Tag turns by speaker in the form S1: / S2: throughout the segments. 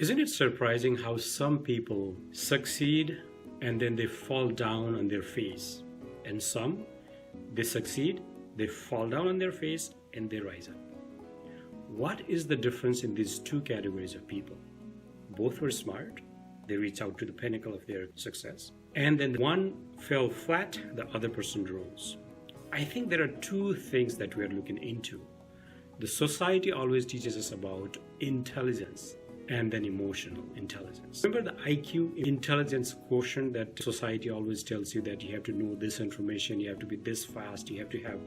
S1: Isn't it surprising how some people succeed and then they fall down on their face? And some, they succeed, they fall down on their face and they rise up. What is the difference in these two categories of people? Both were smart, they reached out to the pinnacle of their success, and then one fell flat, the other person rose. I think there are two things that we are looking into. The society always teaches us about intelligence and then emotional intelligence. Remember the IQ, intelligence quotient, that society always tells you that you have to know this information, you have to be this fast, you have to have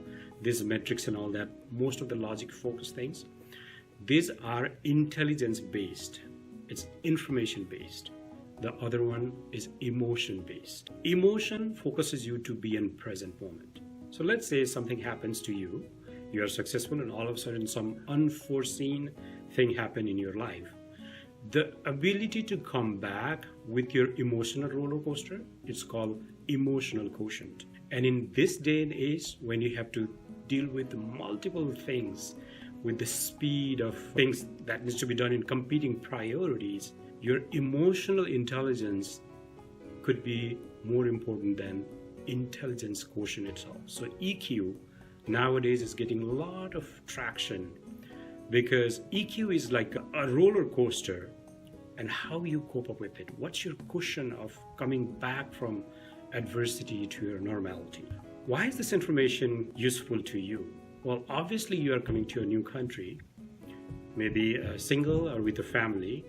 S1: these metrics and all that. Most of the logic focused things, these are intelligence based. It's information based. The other one is emotion based. Emotion focuses you to be in present moment. So let's say something happens to you, you are successful, and all of a sudden some unforeseen thing happened in your life. The ability to come back with your emotional roller coaster, it's called emotional quotient. And in this day and age, when you have to deal with multiple things, with the speed of things that needs to be done in competing priorities, your emotional intelligence could be more important than intelligence quotient itself. So EQ nowadays is getting a lot of traction because EQ is like a roller coaster, and how you cope up with it. What's your cushion of coming back from adversity to your normality? Why is this information useful to you? Well, obviously you are coming to a new country, maybe single or with a family.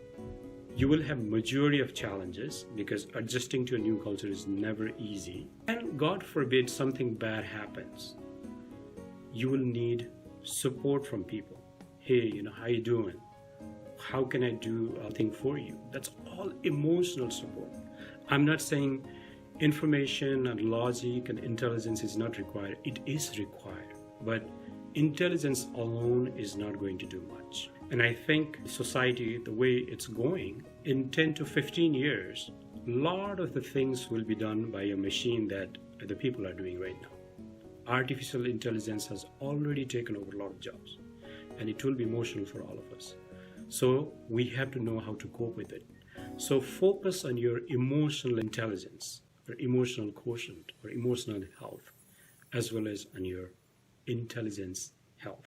S1: You will have majority of challenges because adjusting to a new culture is never easy. And God forbid something bad happens. You will need support from people. Hey, how you doing? How can I do a thing for you? That's all emotional support. I'm not saying information and logic and intelligence is not required. It is required. But intelligence alone is not going to do much. And I think society, the way it's going, in 10 to 15 years, a lot of the things will be done by a machine that the people are doing right now. Artificial intelligence has already taken over a lot of jobs, and it will be emotional for all of us. So we have to know how to cope with it. So focus on your emotional intelligence, or emotional quotient, or emotional health, as well as on your intelligence